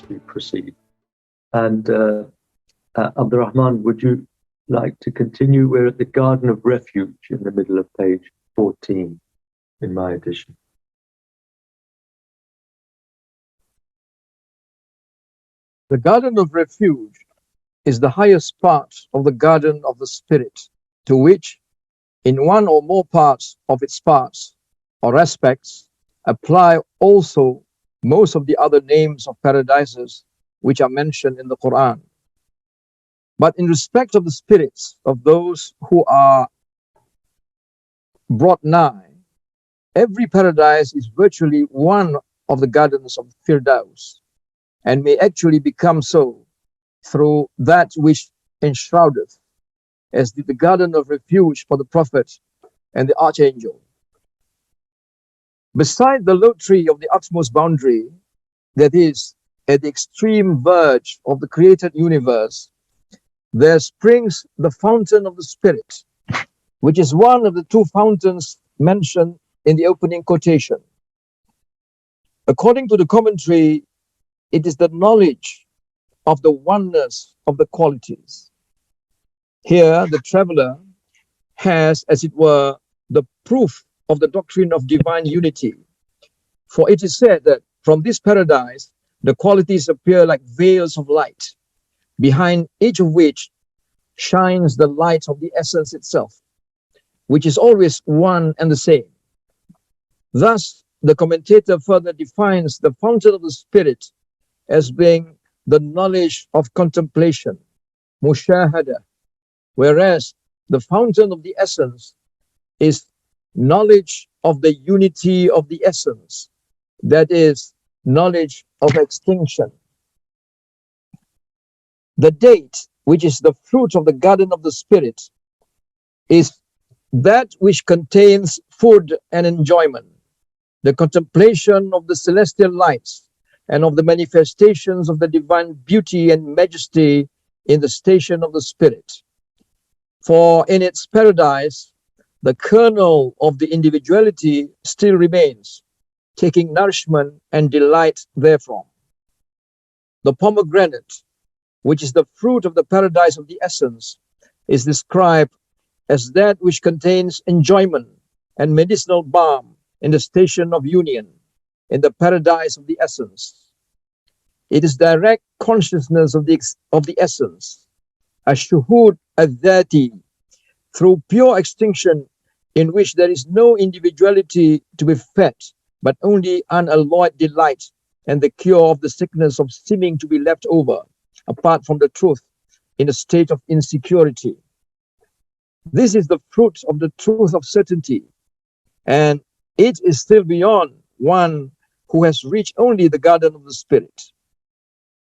we proceed. And Abdurrahman, would you like to continue? We're at the Garden of Refuge in the middle of page 14 in my edition. The Garden of Refuge is the highest part of the Garden of the Spirit, to which, in one or more parts of its parts or aspects, apply also most of the other names of paradises which are mentioned in the Quran. But in respect of the spirits of those who are brought nigh, every paradise is virtually one of the gardens of Firdaus, and may actually become so through that which enshroudeth, as did the Garden of Refuge for the Prophet and the Archangel. Beside the low tree of the utmost boundary, that is, at the extreme verge of the created universe, there springs the fountain of the Spirit, which is one of the two fountains mentioned in the opening quotation. According to the commentary, it is the knowledge of the oneness of the qualities. Here, the traveler has, as it were, the proof of the doctrine of divine unity. For it is said that from this paradise, the qualities appear like veils of light, behind each of which shines the light of the essence itself, which is always one and the same. Thus, the commentator further defines the fountain of the Spirit as being the knowledge of contemplation, mushahada, whereas the fountain of the essence is knowledge of the unity of the essence, that is, knowledge of extinction. The date, which is the fruit of the Garden of the Spirit, is that which contains food and enjoyment, the contemplation of the celestial lights and of the manifestations of the divine beauty and majesty in the station of the Spirit. For in its paradise, the kernel of the individuality still remains, taking nourishment and delight therefrom. The pomegranate, which is the fruit of the paradise of the essence, is described as that which contains enjoyment and medicinal balm in the station of union, in the paradise of the essence. It is direct consciousness of the essence, a shuhud ad-Dhati, through pure extinction, in which there is no individuality to be fed, but only unalloyed delight and the cure of the sickness of seeming to be left over, apart from the truth, in a state of insecurity. This is the fruit of the truth of certainty, and it is still beyond one who has reached only the Garden of the Spirit.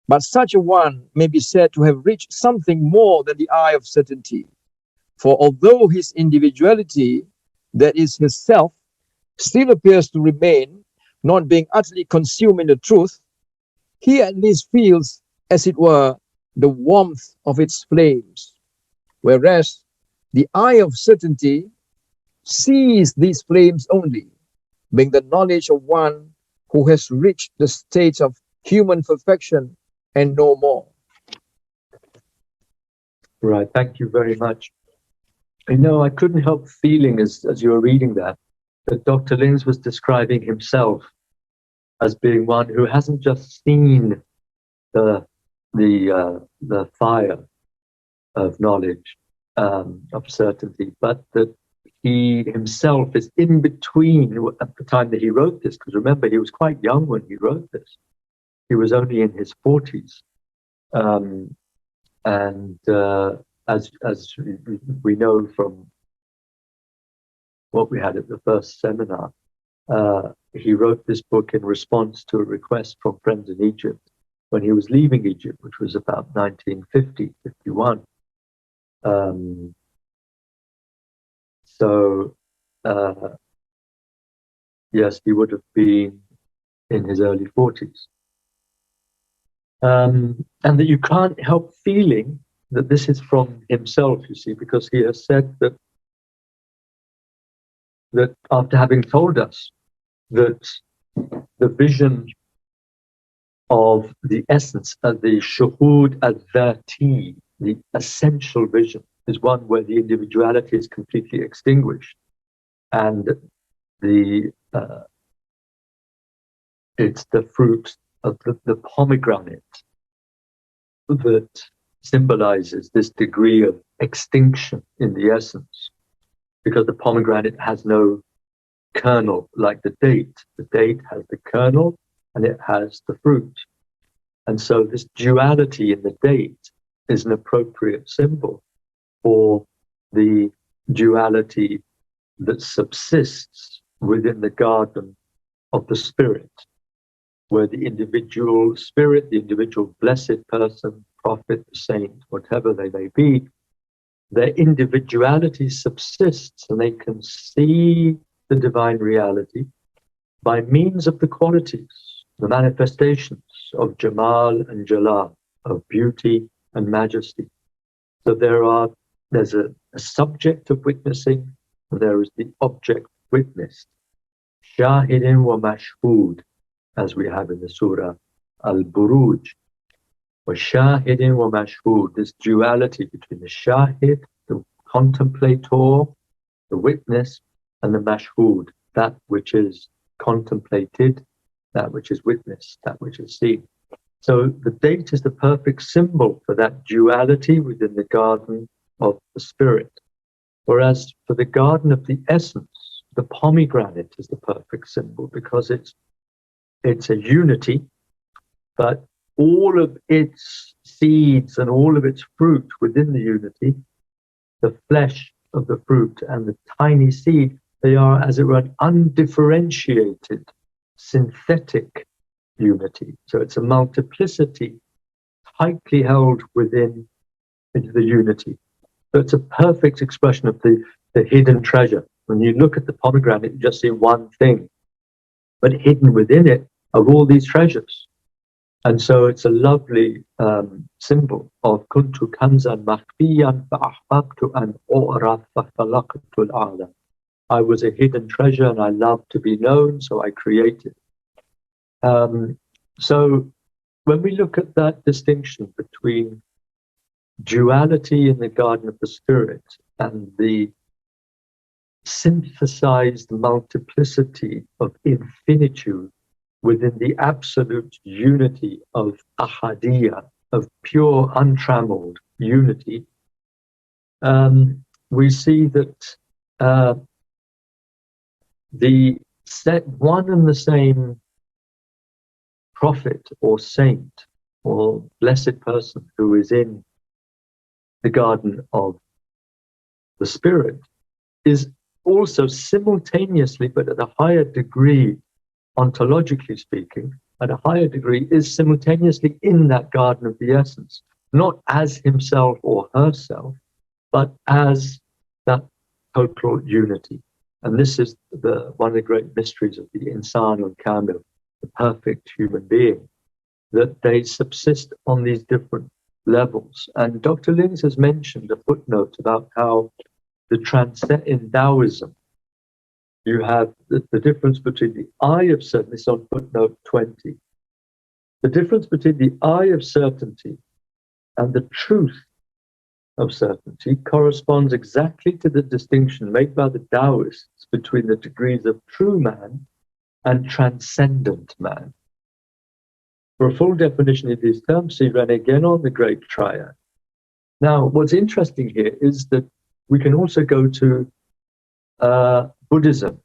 But such a one may be said to have reached something more than the eye of certainty. For although his individuality, that is his self, still appears to remain, not being utterly consumed in the truth, he at least feels, as it were, the warmth of its flames, whereas the eye of certainty sees these flames only, being the knowledge of one who has reached the state of human perfection and no more. Right, thank you very much. You know, I couldn't help feeling as you were reading that Dr. Lings was describing himself as being one who hasn't just seen the fire of knowledge, of certainty, but that he himself is in between at the time that he wrote this, because remember, he was quite young when he wrote this. He was only in his 40s. As we know from what we had at the first seminar, he wrote this book in response to a request from friends in Egypt when he was leaving Egypt, which was about 1950, 51. Yes, he would have been in his early 40s. And that you can't help feeling that this is from himself, you see, because he has said that after having told us that the vision of the essence of the shuhud al-dhati, the essential vision, is one where the individuality is completely extinguished, and it's the fruit of the pomegranate that symbolizes this degree of extinction in the essence, because the pomegranate has no kernel like the date. The date has the kernel and it has the fruit. And so this duality in the date is an appropriate symbol for the duality that subsists within the garden of the spirit, where the individual spirit, the individual blessed person, prophet, saint, whatever they may be, their individuality subsists and they can see the divine reality by means of the qualities, the manifestations of Jamal and Jalal, of beauty and majesty. So there's a subject of witnessing, and there is the object witnessed. Shahidin wa mashhud, as we have in the Surah Al-Buruj. Wa shahidin wa mashhud, this duality between the shahid, the contemplator, the witness, and the mashhud, that which is contemplated, that which is witnessed, that which is seen. So the date is the perfect symbol for that duality within the garden of the spirit. Whereas for the garden of the essence, the pomegranate is the perfect symbol, because it's a unity, but all of its seeds and all of its fruit within the unity, the flesh of the fruit and the tiny seed, they are, as it were, an undifferentiated, synthetic unity. So it's a multiplicity tightly held within the unity. So it's a perfect expression of the hidden treasure. When you look at the pomegranate, you just see one thing, but hidden within it are all these treasures. And so it's a lovely symbol of kuntu kanzan makhfiyan fa'ahbabtu an u'raf fa'khalaqtu al-'alam. I was a hidden treasure and I loved to be known, so I created. So when we look at that distinction between duality in the garden of the spirit and the synthesized multiplicity of infinitude within the absolute unity of ahadiyya, of pure untrammeled unity, we see that the one and the same prophet or saint or blessed person who is in the garden of the spirit is also simultaneously, but at a higher degree, ontologically speaking, at a higher degree, is simultaneously in that garden of the essence, not as himself or herself, but as that total unity. And this is one of the great mysteries of the insan al-kamil, the perfect human being, that they subsist on these different levels. And Dr. Lings has mentioned a footnote about how in Taoism, you have the difference between the eye of certainty, this on footnote 20, the difference between the eye of certainty and the truth of certainty corresponds exactly to the distinction made by the Taoists between the degrees of true man and transcendent man. For a full definition of these terms, see René Guénon, the Great Triad. Now, what's interesting here is that we can also go to Buddhism,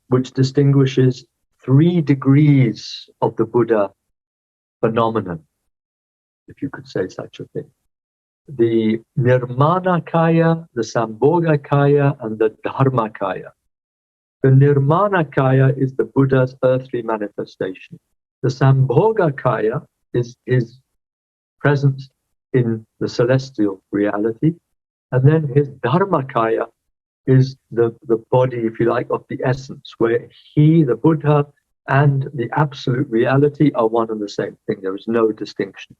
which distinguishes 3 degrees of the Buddha phenomenon, if you could say such a thing. The Nirmanakaya, the Sambhogakaya, and the Dharmakaya. The Nirmanakaya is the Buddha's earthly manifestation. The Sambhogakaya is his presence in the celestial reality. And then his Dharmakaya is the body, if you like, of the essence, where he, the Buddha, and the absolute reality are one and the same thing. There is no distinction.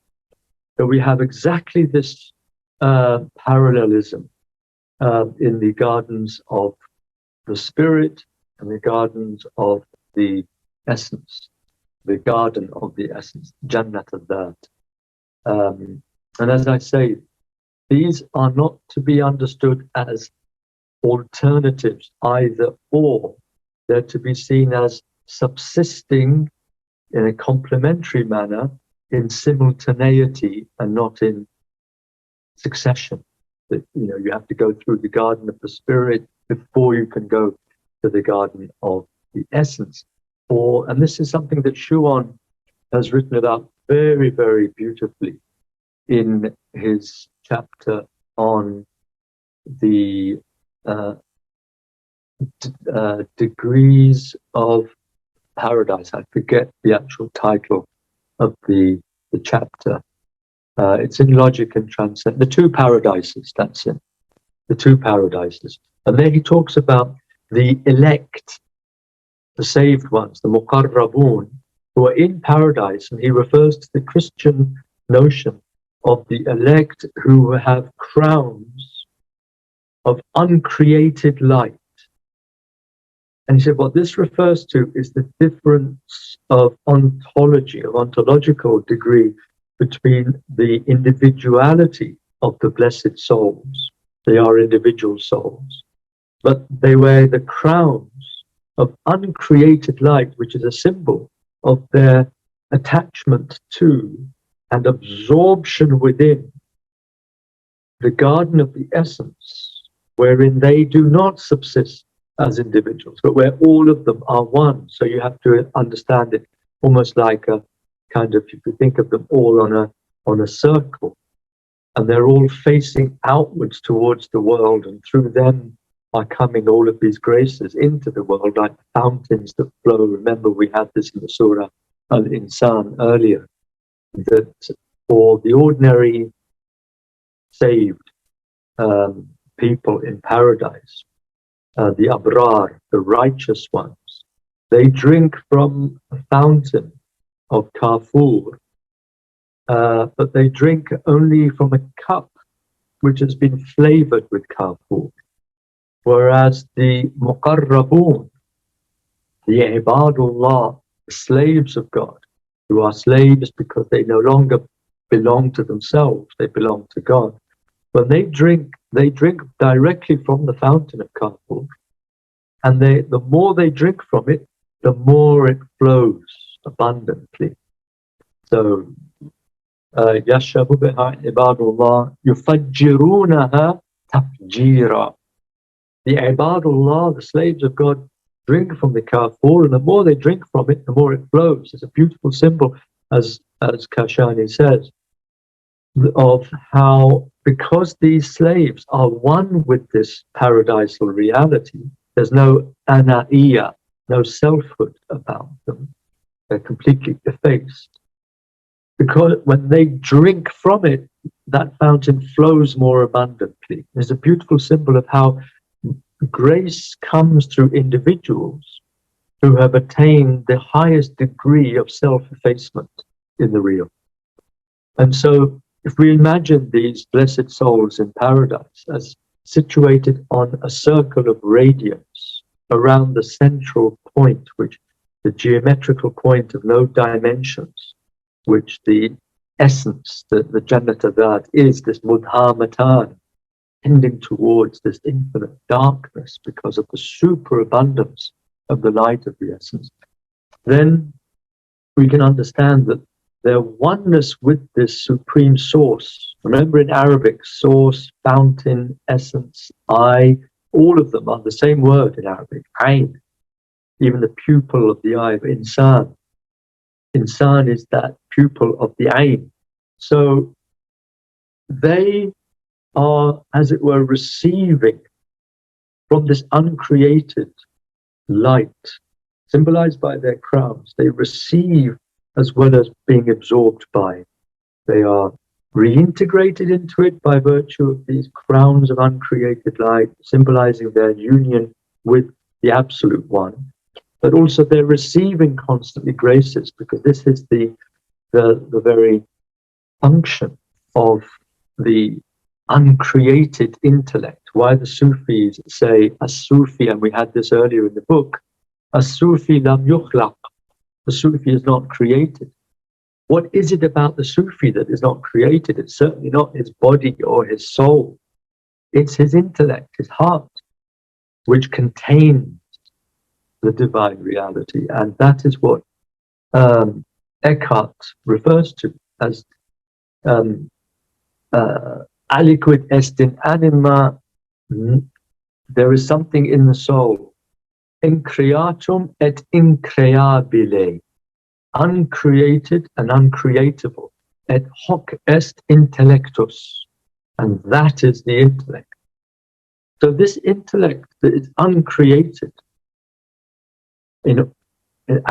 So we have exactly this parallelism in the gardens of the spirit and the gardens of the essence. the garden of the essence, Jannat al-Dhat. And as I say, these are not to be understood as alternatives, either or. They're to be seen as subsisting in a complementary manner, in simultaneity and not in succession. That, you know, you have to go through the garden of the spirit before you can go to the garden of the essence. And this is something that Schuon has written about very, very beautifully in his chapter on the degrees of paradise. I forget the actual title of the chapter. It's in Logic and Transcend. The Two Paradises, that's it. The Two Paradises. And there he talks about the elect, the saved ones, the muqarrabun, who are in paradise. And he refers to the Christian notion of the elect who have crowns of uncreated light. And he said what this refers to is the difference of ontology, of ontological degree between the individuality of the blessed souls. They are individual souls, but they wear the crowns of uncreated light, which is a symbol of their attachment to and absorption within the garden of the essence, wherein they do not subsist as individuals, but where all of them are one. So you have to understand it almost like a kind of, if you think of them all on a circle, and they're all facing outwards towards the world, and through them are coming all of these graces into the world like fountains that flow. Remember, we had this in the Surah Al-Insan earlier, that for the ordinary saved people in paradise, the abrar, the righteous ones, they drink from a fountain of kafur, but they drink only from a cup which has been flavored with kafur. Whereas the muqarrabun, the ibadullah, the slaves of God, who are slaves because they no longer belong to themselves, they belong to God. When they drink directly from the fountain of kafur, and the more they drink from it, the more it flows abundantly. So, yashrabu biha ibadullah yufajjirunaha tafjira. The ibadullah, the slaves of God, drink from the kafur, and the more they drink from it, the more it flows. It's a beautiful symbol, as Kashani says, of how, because these slaves are one with this paradisal reality, there's no anaiya, no selfhood about them. They're completely effaced. Because when they drink from it, that fountain flows more abundantly. It's a beautiful symbol of how grace comes through individuals who have attained the highest degree of self-effacement in the real. And so, if we imagine these blessed souls in paradise as situated on a circle of radiance around the central point, which the geometrical point of no dimensions, which the essence, the Jannat al-Dhat is, this mudhamatan, tending towards this infinite darkness because of the superabundance of the light of the essence, then we can understand that their oneness with this supreme source. Remember, in Arabic, source, fountain, essence, eye, all of them are the same word in Arabic, ayn. Even the pupil of the eye of insan. Insan is that pupil of the ayn. So they are, as it were, receiving from this uncreated light, symbolized by their crowns. They receive as well as being absorbed by. They are reintegrated into it by virtue of these crowns of uncreated light, symbolizing their union with the Absolute One. But also they're receiving constantly graces, because this is the very function of the uncreated intellect. Why the Sufis say, as-Sufi, and we had this earlier in the book, as-Sufi lam yukhlaq. The Sufi is not created. What is it about the Sufi that is not created? It's certainly not his body or his soul. It's his intellect, his heart, which contains the divine reality. And that is what Eckhart refers to as aliquid est in anima. There is something in the soul. Increatum et increabile. Uncreated and uncreatable. Et hoc est intellectus. And that is the intellect. So this intellect that is uncreated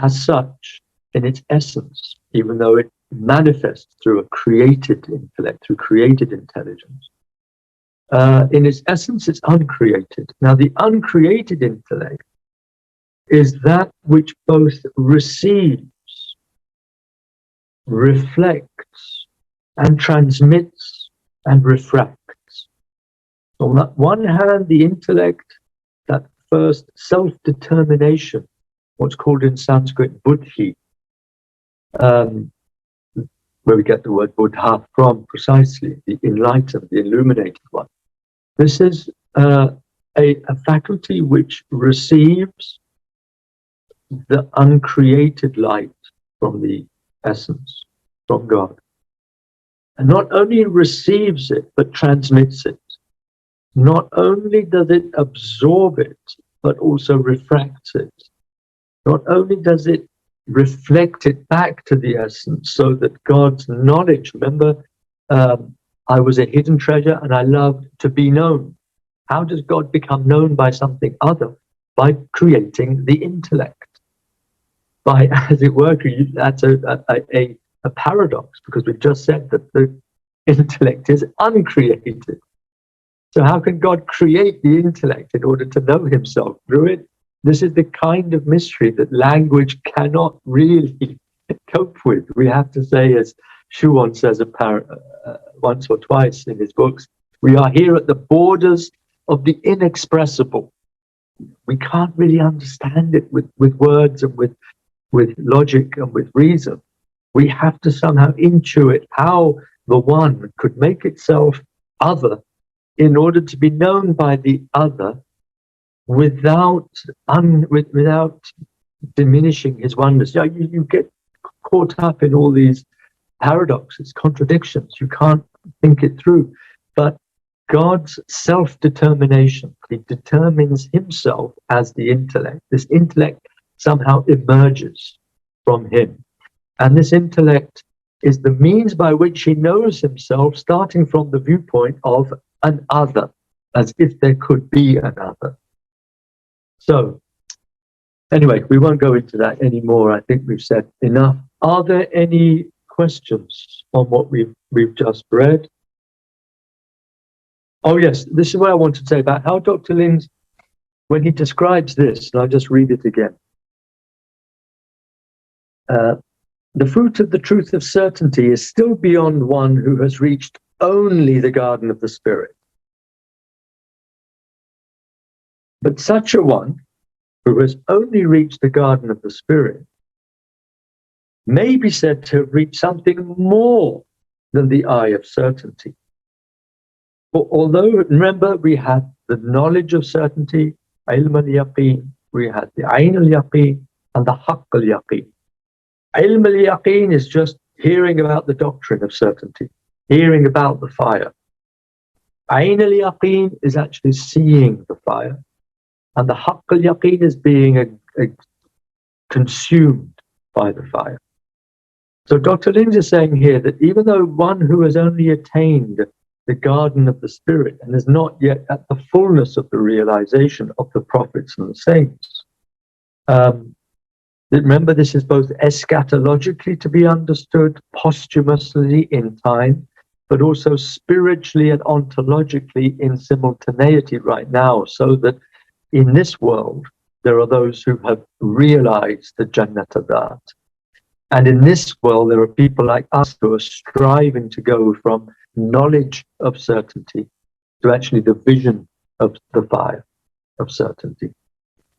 as such, in its essence, even though it manifests through a created intellect, through created intelligence, in its essence, it's uncreated. Now, the uncreated intellect is that which both receives, reflects, and transmits and refracts. On that one hand, the intellect, that first self-determination, what's called in Sanskrit buddhi, where we get the word buddha from precisely, the enlightened, the illuminated one. This is a faculty which receives the uncreated light from the essence, from God. And not only receives it, but transmits it. Not only does it absorb it, but also refracts it. Not only does it reflect it back to the essence, so that God's knowledge, remember, I was a hidden treasure and I loved to be known. How does God become known by something other? By creating the intellect. By, as it were, that's a paradox, because we've just said that the intellect is uncreated. So how can God create the intellect in order to know himself through it? This is the kind of mystery that language cannot really cope with. We have to say, as Schuon says once or twice in his books, we are here at the borders of the inexpressible. We can't really understand it with words and with logic and with reason. We have to somehow intuit how the one could make itself other in order to be known by the other without diminishing his oneness. You get caught up in all these paradoxes, contradictions. You can't think it through. But God's self-determination, he determines himself as the intellect. This intellect somehow emerges from him. And this intellect is the means by which he knows himself, starting from the viewpoint of an other, as if there could be another. So, anyway, we won't go into that anymore. I think we've said enough. Are there any questions on what we've just read? Oh yes, this is what I want to say about how Dr. Lings, when he describes this, and I'll just read it again. The fruit of the truth of certainty is still beyond one who has reached only the garden of the spirit. But such a one, who has only reached the garden of the spirit, may be said to have reached something more than the eye of certainty. For although, remember, we had the knowledge of certainty, ilm al-yaqeen, we had the ayn al-yaqeen and the haqq al-yaqeen. Ilm al-yaqeen is just hearing about the doctrine of certainty, hearing about the fire. Ayn al-yaqeen is actually seeing the fire. And the haqq al-yaqeen is being consumed by the fire. So Dr. Lings is saying here that even though one who has only attained the garden of the spirit and is not yet at the fullness of the realization of the prophets and the saints, remember, this is both eschatologically to be understood, posthumously in time, but also spiritually and ontologically in simultaneity right now, so that in this world, there are those who have realized the Jannat al-Dhat. And in this world, there are people like us who are striving to go from knowledge of certainty to actually the vision of the fire of certainty.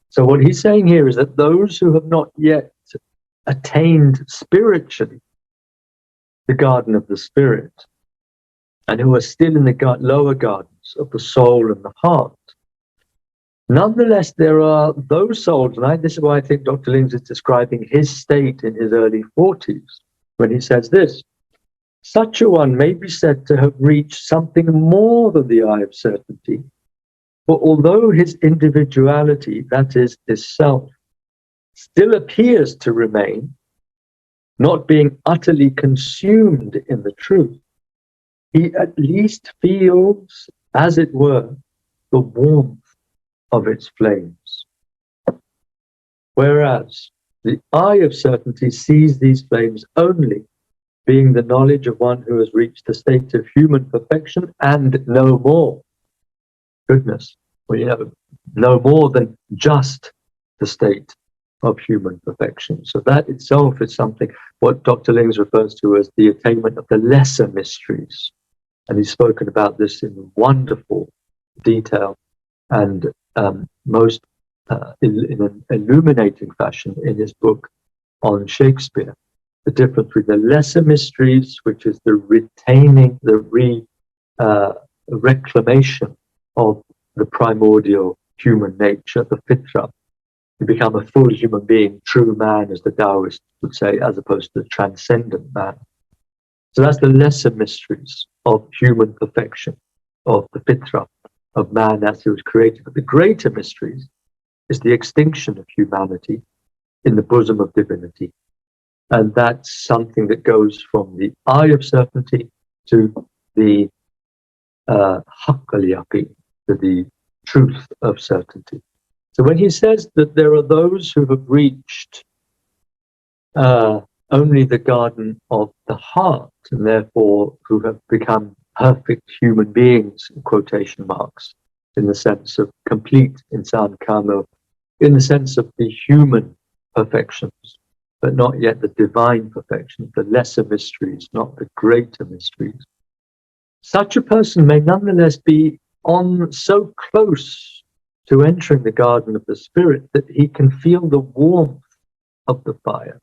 So what he's saying here is that those who have not yet attained spiritually the garden of the spirit, and who are still in the lower gardens of the soul and the heart. Nonetheless, there are those souls, and this is why I think Dr. Lings is describing his state in his early 40s, when he says this: such a one may be said to have reached something more than the eye of certainty, for although his individuality, that is, his self, still appears to remain, not being utterly consumed in the truth, he at least feels, as it were, the warmth of its flames. Whereas the eye of certainty sees these flames only being the knowledge of one who has reached the state of human perfection and no more. Goodness, well, no more than just the state of human perfection. So that itself is something what Dr. Lings refers to as the attainment of the lesser mysteries. And he's spoken about this in wonderful detail and most in an illuminating fashion in his book on Shakespeare. The difference between the lesser mysteries, which is the retaining, the reclamation of the primordial human nature, the fitra. You become a full human being, true man, as the Taoists would say, as opposed to the transcendent man. So that's the lesser mysteries of human perfection, of the fitra, of man as he was created. But the greater mysteries is the extinction of humanity in the bosom of divinity. And that's something that goes from the eye of certainty to the haqq al-yaqeen, to the truth of certainty. So when he says that there are those who have reached only the garden of the heart, and therefore who have become perfect human beings, in quotation marks, in the sense of complete insan kamil, in the sense of the human perfections, but not yet the divine perfection, the lesser mysteries, not the greater mysteries. Such a person may nonetheless be on so close to entering the garden of the spirit that he can feel the warmth of the fire,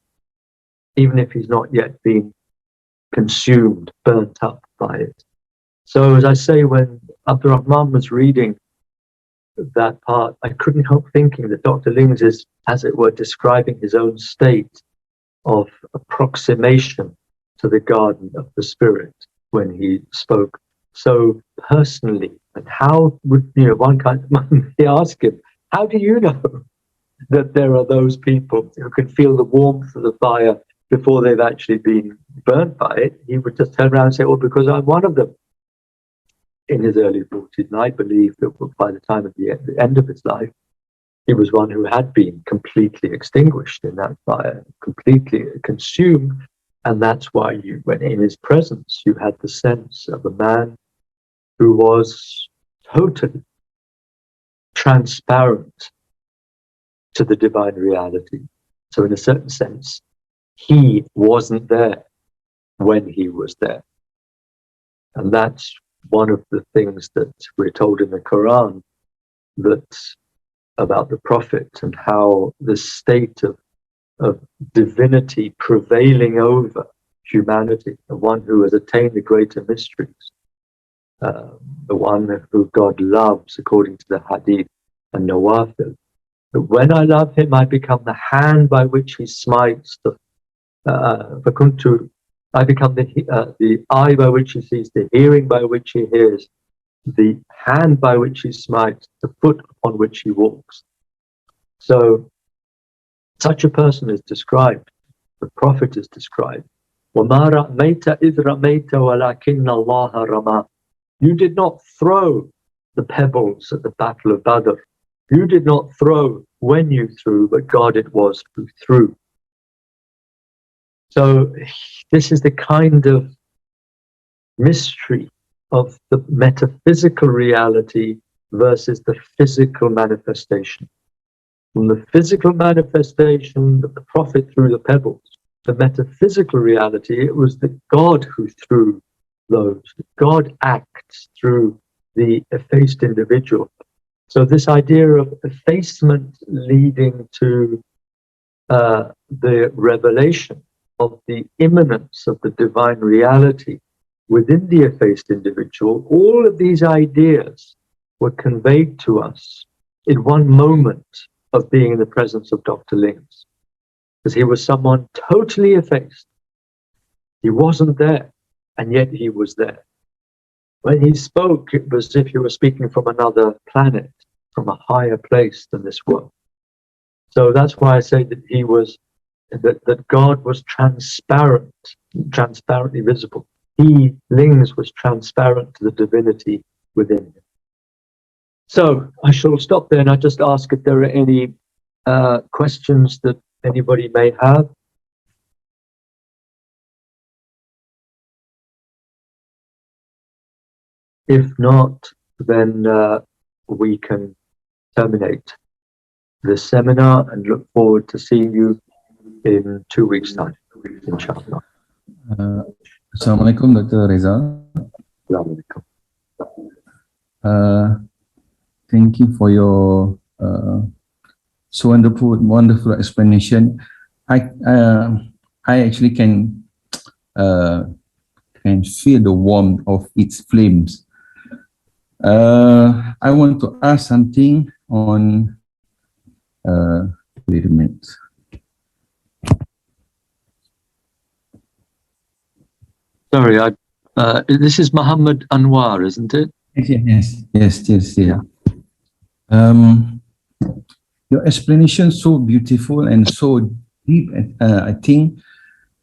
even if he's not yet been consumed, burnt up by it. So as I say, when Abdurrahman was reading that part, I couldn't help thinking that Dr. Lings is, as it were, describing his own state of approximation to the garden of the spirit when he spoke so personally. And how would, one kind of ask him, how do you know that there are those people who can feel the warmth of the fire before they've actually been burnt by it? He would just turn around and say, well, because I'm one of them. In his early 40s, and I believe that by the time of the end of his life, he was one who had been completely extinguished in that fire, completely consumed, and that's why when in his presence, you had the sense of a man who was totally transparent to the divine reality. So in a certain sense, he wasn't there when he was there. And that's one of the things that we're told in the Quran, that about the Prophet and how the state of divinity prevailing over humanity, the one who has attained the greater mysteries, the one who God loves according to the Hadith and Nawafil. That when I love him, I become the hand by which he smites, I become the eye by which he sees, the hearing by which he hears, the hand by which he smites, the foot upon which he walks. So such a person is described, the Prophet is described. وَمَا رَأْمَيْتَ إِذْ رَمَيْتَ وَلَكِنَّ اللَّهَ رَمَى. You did not throw the pebbles at the Battle of Badr. You did not throw when you threw, but God it was who threw. So this is the kind of mystery of the metaphysical reality versus the physical manifestation. From the physical manifestation that the Prophet threw the pebbles, the metaphysical reality, it was the God who threw those. God acts through the effaced individual. So this idea of effacement leading to the revelation of the immanence of the divine reality within the effaced individual, all of these ideas were conveyed to us in one moment of being in the presence of Dr. Lings. Because he was someone totally effaced. He wasn't there, and yet he was there. When he spoke, it was as if he was speaking from another planet, from a higher place than this world. So that's why I say that he was, that God was transparent, transparently visible. He, Lings, was transparent to the divinity within him. So I shall stop there, and I just ask if there are any questions that anybody may have. If not, then we can terminate this seminar and look forward to seeing you in 2 weeks' time, inshallah. Assalamualaikum, Dr. Reza. Assalamualaikum. Thank you for your so wonderful explanation. I actually can feel the warmth of its flames. I want to ask something on. Wait a minute. Sorry, this is Muhammad Anwar, isn't it? Yes. Yeah. Your explanation so beautiful and so deep, I think,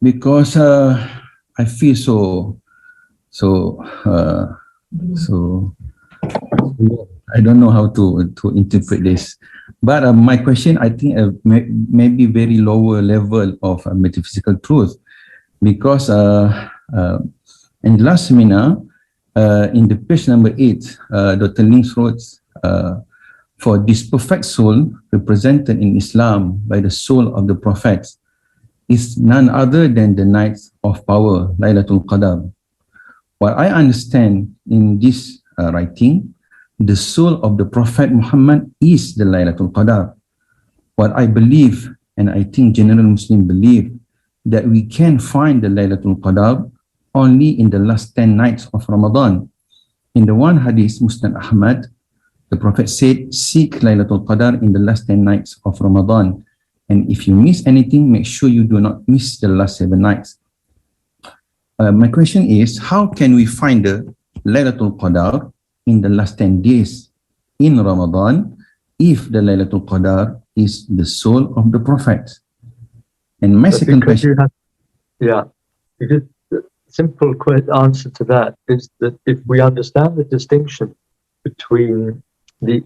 because I feel so I don't know how to interpret this. But my question, I think, may be very lower level of metaphysical truth, because in the last seminar, in the page number 8, Dr. Lings wrote, for this perfect soul represented in Islam by the soul of the prophets is none other than the nights of power, Laylatul Qadr. What I understand in this writing, the soul of the Prophet Muhammad is the Laylatul Qadr. What I believe, and I think general Muslim believe, that we can find the Laylatul Qadr only in the last 10 nights of Ramadan. In the one hadith, Musnad Ahmad, the Prophet said, seek Laylatul Qadr in the last 10 nights of Ramadan. And if you miss anything, make sure you do not miss the last 7 nights. My question is, how can we find the Laylatul Qadr in the last 10 days in Ramadan if the Laylatul Qadr is the soul of the Prophet? And my second question... because the simple answer to that is that if we understand the distinction between the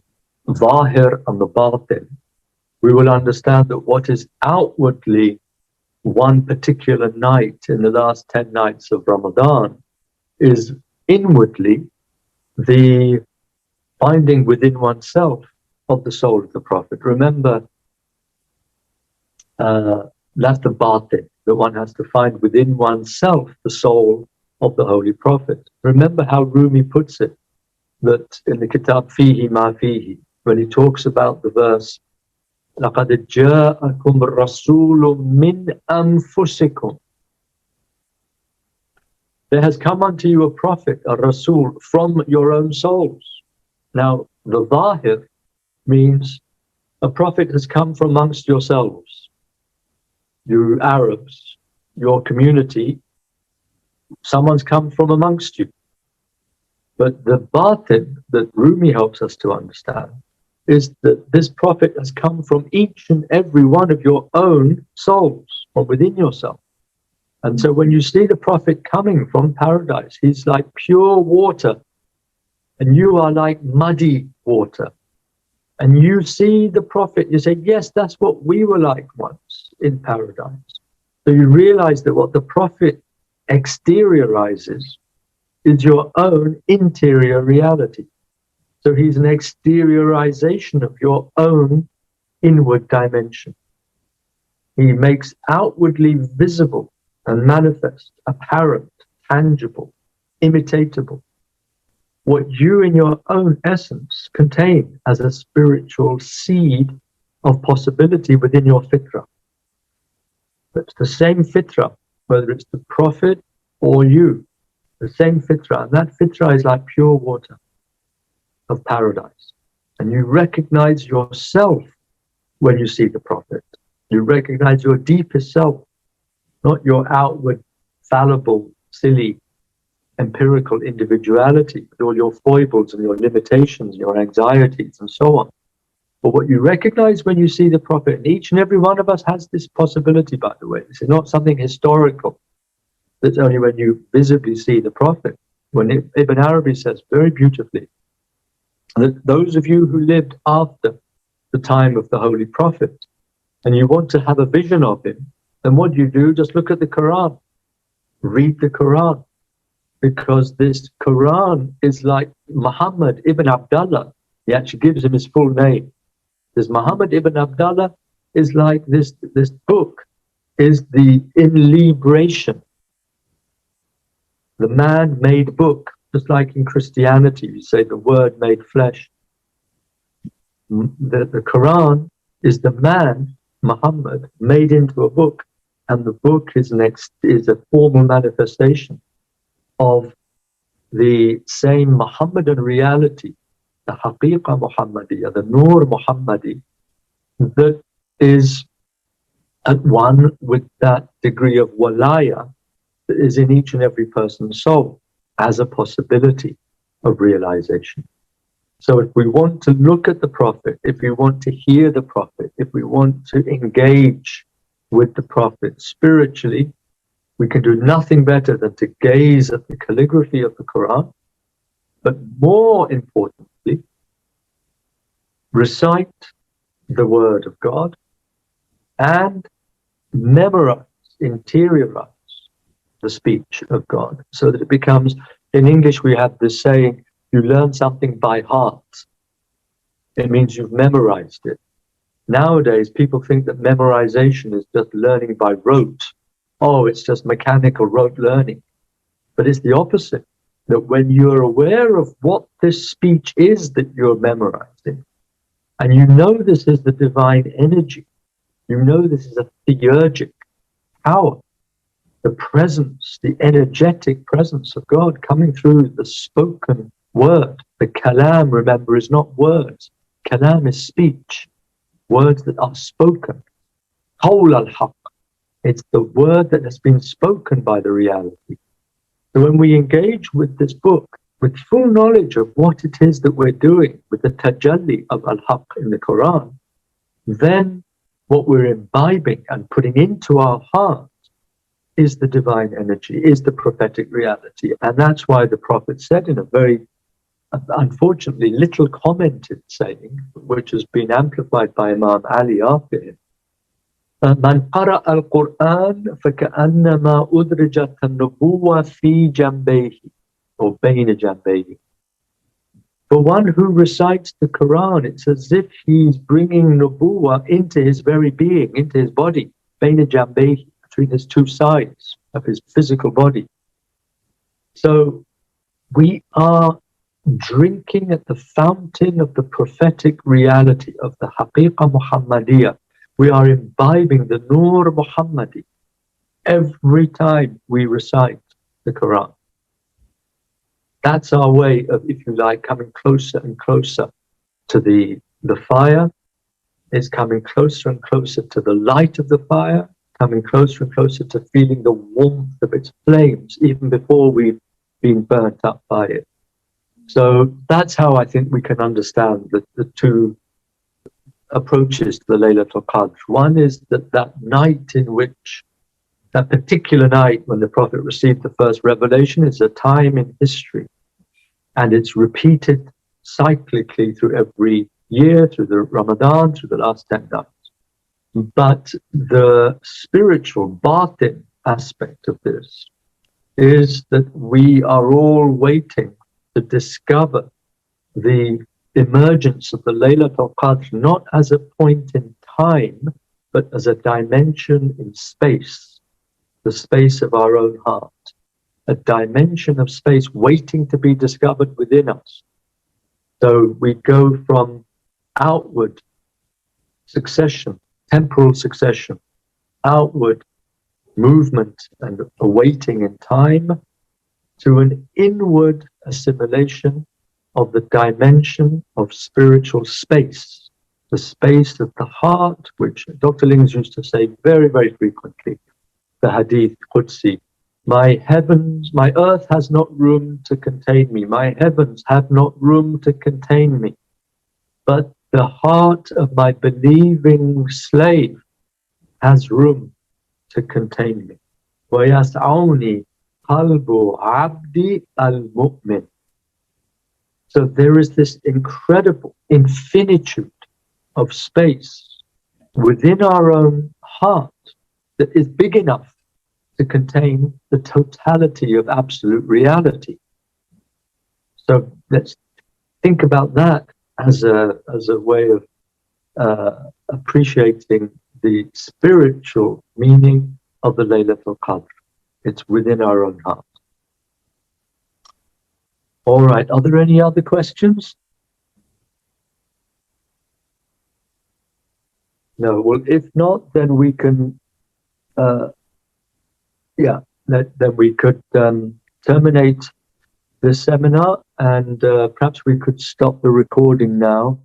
Zahir and the Batin, we will understand that what is outwardly one particular night in the last 10 nights of Ramadan is inwardly the finding within oneself of the soul of the Prophet. Remember, that's the Batin, that one has to find within oneself the soul of the Holy Prophet. Remember how Rumi puts it, that in the Kitab Fihi Ma Fihi, when he talks about the verse, لَقَدْ جَاءَكُمْ رَسُولٌ مِّنْ أَنفُسِكُمْ. There has come unto you a prophet, a Rasul, from your own souls. Now, the Zahir means a prophet has come from amongst yourselves. You Arabs, your community, someone's come from amongst you. But the Batin that Rumi helps us to understand is that this prophet has come from each and every one of your own souls, from within yourself. And so when you see the prophet coming from paradise, he's like pure water, and you are like muddy water. And you see the prophet, you say, yes, that's what we were like once in paradise. So you realize that what the prophet exteriorizes is your own interior reality. So he's an exteriorization of your own inward dimension. He makes outwardly visible and manifest, apparent, tangible, imitatable, what you in your own essence contain as a spiritual seed of possibility within your fitrah. It's the same fitrah, whether it's the Prophet or you, the same fitrah. And that fitrah is like pure water of paradise. And you recognize yourself when you see the Prophet. You recognize your deepest self, not your outward, fallible, silly, empirical individuality, with all your foibles and your limitations, your anxieties, and so on. But what you recognize when you see the Prophet, and each and every one of us has this possibility, by the way. This is not something historical. That's only when you visibly see the Prophet. When Ibn Arabi says very beautifully that those of you who lived after the time of the Holy Prophet, and you want to have a vision of him, then what do? Just look at the Quran. Read the Quran. Because this Quran is like Muhammad ibn Abdullah. He actually gives him his full name. This Muhammad ibn Abdullah is like this book is the inlibration, the man-made book, just like in Christianity, you say the word made flesh. The Quran is the man, Muhammad, made into a book, and the book is a formal manifestation of the same Muhammadan reality, the Haqiqa Muhammadiyya, the Nur Muhammadi, that is at one with that degree of walaya that is in each and every person's soul as a possibility of realization. So if we want to look at the Prophet, if we want to hear the Prophet, if we want to engage with the Prophet spiritually, we can do nothing better than to gaze at the calligraphy of the Quran, but more importantly, recite the word of God and memorize, interiorize the speech of God, so that it becomes, in English we have this saying, you learn something by heart. It means you've memorized it. Nowadays, people think that memorization is just learning by rote. Oh, it's just mechanical rote learning. But it's the opposite. That when you're aware of what this speech is that you're memorizing, and you know this is the divine energy, you know this is a theurgic power, the presence, the energetic presence of God coming through the spoken word. The kalam, remember, is not words. Kalam is speech, words that are spoken. Qawl al-haq, it's the word that has been spoken by the reality. So when we engage with this book, with full knowledge of what it is that we're doing, with the tajalli of al-haq in the Quran, then what we're imbibing and putting into our heart is the divine energy, is the prophetic reality. And that's why the Prophet said in a very, unfortunately, little commented saying, which has been amplified by Imam Ali after him, من قرأ القرآن فكأنما أدرجت النبوة في جنبيه or بين جنبيه. For one who recites the Quran, it's as if he's bringing nubuwah into his very being, into his body, بين جنبيه, between his two sides of his physical body. So we are drinking at the fountain of the prophetic reality of the Haqiqa Muhammadiyya. We are imbibing the Nur Muhammadi every time we recite the Quran. That's our way of, if you like, coming closer and closer to the fire. It's coming closer and closer to the light of the fire, coming closer and closer to feeling the warmth of its flames, even before we've been burnt up by it. So that's how I think we can understand the two approaches to the Laylatul Qadr. One is that night in which, that particular night when the Prophet received the first revelation, is a time in history, and it's repeated cyclically through every year, through the Ramadan, through the last 10 nights. But the spiritual batin aspect of this is that we are all waiting to discover the emergence of the Laylatul Qadr, not as a point in time, but as a dimension in space, the space of our own heart, a dimension of space waiting to be discovered within us. So we go from outward succession, temporal succession, outward movement and a waiting in time, to an inward assimilation of the dimension of spiritual space, the space of the heart, which Dr. Lings used to say very, very frequently, the Hadith Qudsi, my heavens, my earth has not room to contain me, my heavens have not room to contain me, but the heart of my believing slave has room to contain me. وَيَسْعَوْنِي قَلْبُ عَبْدِ الْمُؤْمِنِ. So there is this incredible infinitude of space within our own heart that is big enough to contain the totality of absolute reality. So let's think about that as a way of appreciating the spiritual meaning of the Laylatul Qadr. It's within our own heart. All right, are there any other questions? No, well, if not, then we can, then we could terminate the seminar, and perhaps we could stop the recording now.